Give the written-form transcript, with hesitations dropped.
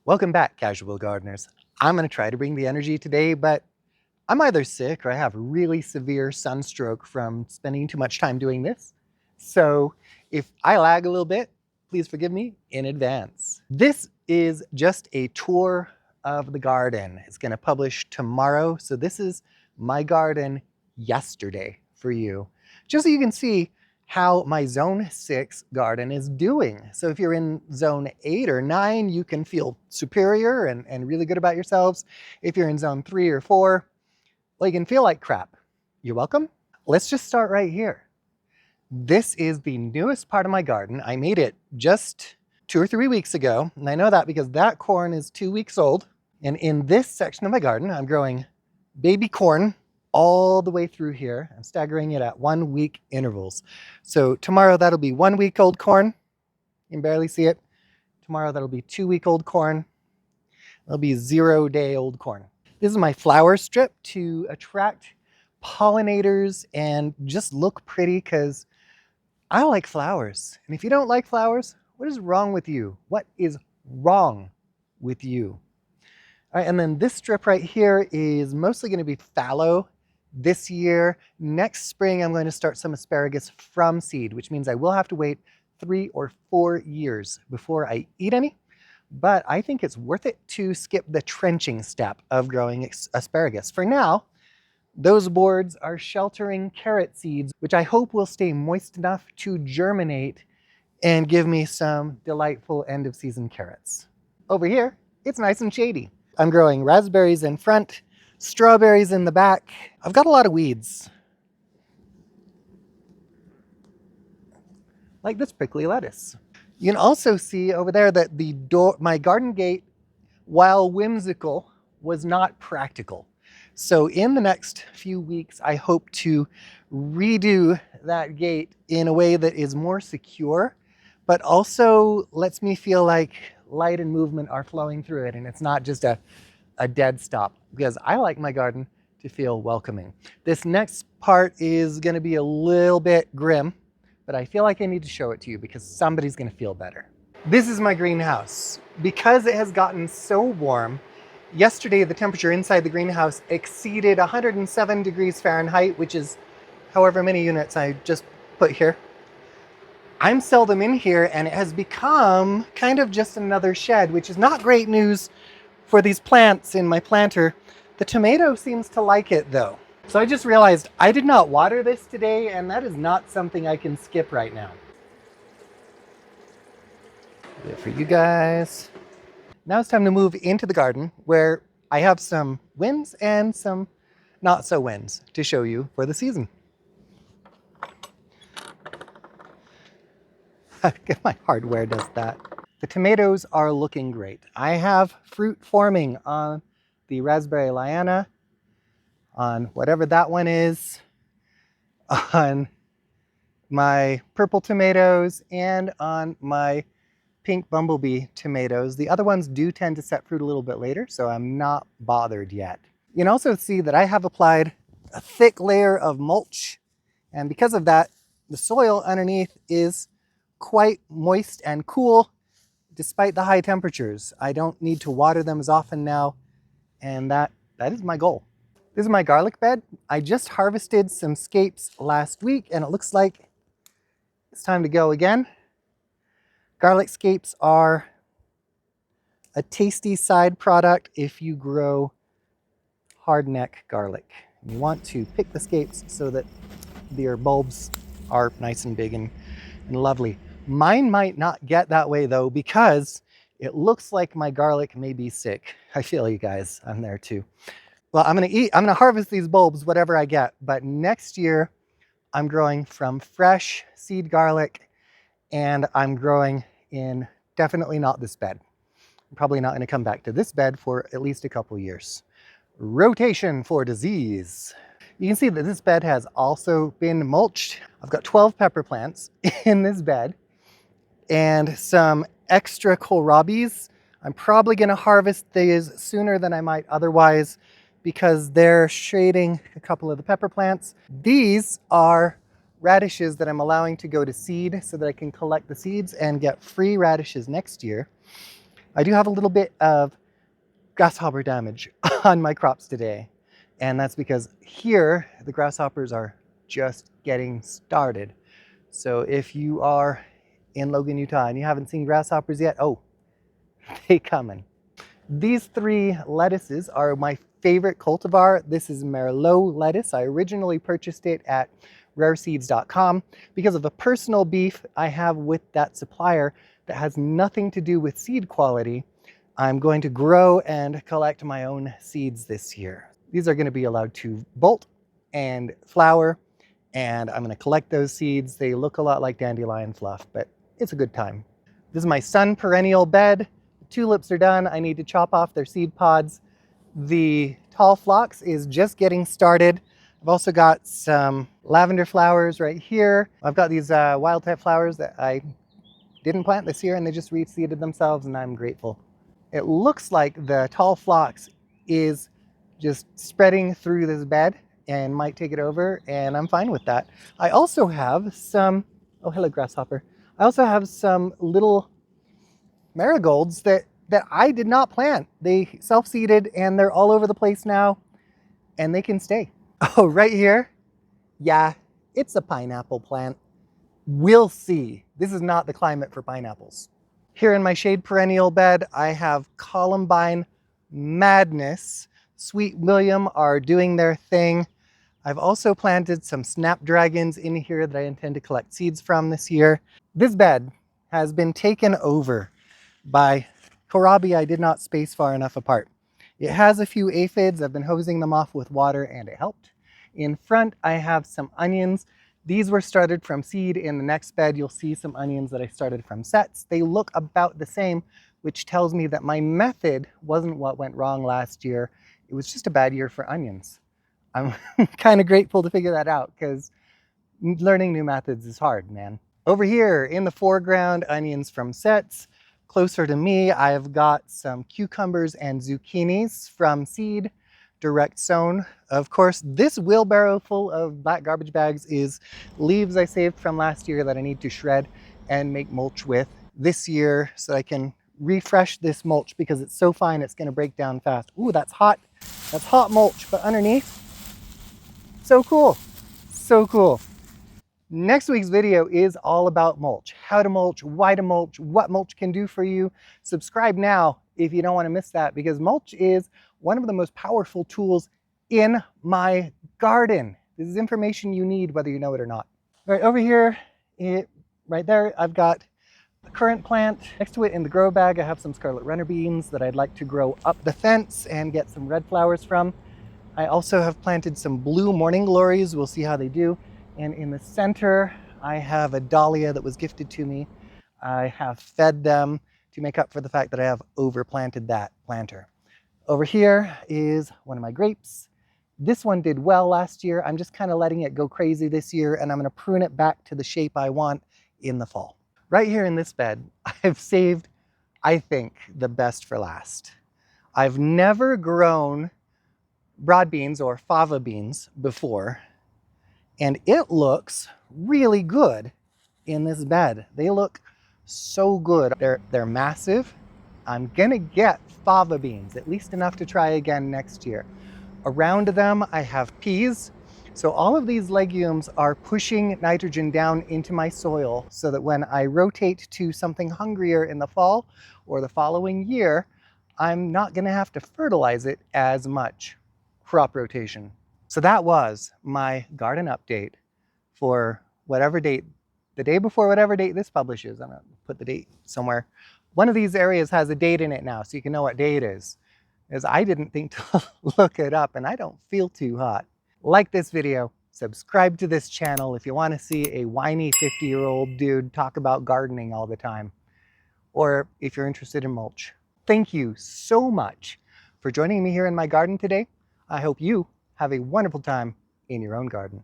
Welcome back, casual gardeners. I'm going to try to bring the energy today, but I'm either sick or I have really severe sunstroke from spending too much time doing this. So if I lag a little bit, please forgive me in advance. This is just a tour of the garden. It's going to publish tomorrow. So this is my garden yesterday for you, just so you can see how my zone 6 garden is doing. So if you're in zone 8 or 9, you can feel superior and really good about yourselves. If you're in zone 3 or 4, well, you can feel like crap. You're welcome. Let's just start right here. This is the newest part of my garden. I made it just 2 or 3 weeks ago. And I know that because that corn is 2 weeks old. And in this section of my garden, I'm growing baby corn all the way through here. I'm staggering it at 1 week intervals. So tomorrow that'll be 1 week old corn. You can barely see it. Tomorrow that'll be 2 week old corn. That'll be 0 day old corn. This is my flower strip to attract pollinators and just look pretty because I like flowers. And if you don't like flowers, what is wrong with you? What is wrong with you? All right, and then this strip right here is mostly going to be fallow this year. Next spring, I'm going to start some asparagus from seed, which means I will have to wait 3 or 4 years before I eat any. But I think it's worth it to skip the trenching step of growing asparagus. For now, those boards are sheltering carrot seeds, which I hope will stay moist enough to germinate and give me some delightful end of season carrots. Over here, it's nice and shady. I'm growing raspberries in front, strawberries in the back. I've got a lot of weeds, like this prickly lettuce. You can also see over there that my garden gate, while whimsical, was not practical. So in the next few weeks, I hope to redo that gate in a way that is more secure, but also lets me feel like light and movement are flowing through it and it's not just a dead stop, because I like my garden to feel welcoming. This next part is going to be a little bit grim, but I feel like I need to show it to you because somebody's going to feel better. This is my greenhouse. Because it has gotten so warm, yesterday the temperature inside the greenhouse exceeded 107 degrees Fahrenheit, which is however many units I just put here. I'm seldom in here and it has become kind of just another shed, which is not great news for these plants in my planter. The tomato seems to like it though. So I just realized I did not water this today, and that is not something I can skip right now. Good for you guys. Now it's time to move into the garden where I have some wins and some not so wins to show you for the season. My hardware does that. The tomatoes are looking great. I have fruit forming on the raspberry liana, on whatever that one is, on my purple tomatoes, and on my pink bumblebee tomatoes. The other ones do tend to set fruit a little bit later, so I'm not bothered yet. You can also see that I have applied a thick layer of mulch, and because of that, the soil underneath is quite moist and cool despite the high temperatures. I don't need to water them as often now, and that is my goal. This is my garlic bed. I just harvested some scapes last week and it looks like it's time to go again. Garlic scapes are a tasty side product if you grow hardneck garlic. You want to pick the scapes so that their bulbs are nice and big and lovely. Mine might not get that way though, because it looks like my garlic may be sick. I feel you guys, I'm there too. Well, I'm gonna harvest these bulbs, whatever I get, but next year I'm growing from fresh seed garlic, and I'm growing in definitely not this bed. I'm probably not gonna come back to this bed for at least a couple years. Rotation for disease. You can see that this bed has also been mulched. I've got 12 pepper plants in this bed and some extra kohlrabies. I'm probably gonna harvest these sooner than I might otherwise because they're shading a couple of the pepper plants. These are radishes that I'm allowing to go to seed so that I can collect the seeds and get free radishes next year. I do have a little bit of grasshopper damage on my crops today. And that's because here the grasshoppers are just getting started. So if you are in Logan, Utah and you haven't seen grasshoppers yet, oh, they coming. These three lettuces are my favorite cultivar. This is Merlot lettuce. I originally purchased it at rareseeds.com because of a personal beef I have with that supplier that has nothing to do with seed quality. I'm going to grow and collect my own seeds this year. These are going to be allowed to bolt and flower, and I'm going to collect those seeds. They look a lot like dandelion fluff, but it's a good time. This is my sun perennial bed. The tulips are done. I need to chop off their seed pods. The tall phlox is just getting started. I've also got some lavender flowers right here. I've got these wild type flowers that I didn't plant this year and they just reseeded themselves, and I'm grateful. It looks like the tall phlox is just spreading through this bed and might take it over, and I'm fine with that. I also have some, oh hello grasshopper. I also have some little marigolds that I did not plant. They self-seeded and they're all over the place now, and they can stay. Oh, right here, yeah, it's a pineapple plant. We'll see. This is not the climate for pineapples. Here in my shade perennial bed, I have Columbine Madness. Sweet William are doing their thing. I've also planted some snapdragons in here that I intend to collect seeds from this year. This bed has been taken over by kohlrabi I did not space far enough apart. It has a few aphids. I've been hosing them off with water and it helped. In front, I have some onions. These were started from seed. In the next bed, you'll see some onions that I started from sets. They look about the same, which tells me that my method wasn't what went wrong last year. It was just a bad year for onions. I'm kind of grateful to figure that out because learning new methods is hard, man. Over here in the foreground, onions from sets. Closer to me, I've got some cucumbers and zucchinis from seed, direct sown. Of course, this wheelbarrow full of black garbage bags is leaves I saved from last year that I need to shred and make mulch with this year so I can refresh this mulch because it's so fine it's going to break down fast. Ooh, that's hot. That's hot mulch, but underneath, so cool. So cool. Next week's video is all about mulch. How to mulch, why to mulch, what mulch can do for you. Subscribe now if you don't want to miss that, because mulch is one of the most powerful tools in my garden. This is information you need whether you know it or not. Right over here, right there, I've got a currant plant. Next to it in the grow bag, I have some scarlet runner beans that I'd like to grow up the fence and get some red flowers from. I also have planted some blue morning glories. We'll see how they do. And in the center, I have a dahlia that was gifted to me. I have fed them to make up for the fact that I have overplanted that planter. Over here is one of my grapes. This one did well last year. I'm just kind of letting it go crazy this year, and I'm going to prune it back to the shape I want in the fall. Right here in this bed, I've saved, I think, the best for last. I've never grown broad beans or fava beans before, and it looks really good in this bed. They look so good. They're massive. I'm gonna get fava beans, at least enough to try again next year. Around them, I have peas. So all of these legumes are pushing nitrogen down into my soil so that when I rotate to something hungrier in the fall or the following year, I'm not gonna have to fertilize it as much. Crop rotation. So that was my garden update for whatever date, the day before whatever date this publishes. I'm gonna put the date somewhere. One of these areas has a date in it now, so you can know what day it is. As I didn't think to look it up, and I don't feel too hot. Like this video, subscribe to this channel if you want to see a whiny 50-year-old dude talk about gardening all the time, or if you're interested in mulch. Thank you so much for joining me here in my garden today. I hope you have a wonderful time in your own garden.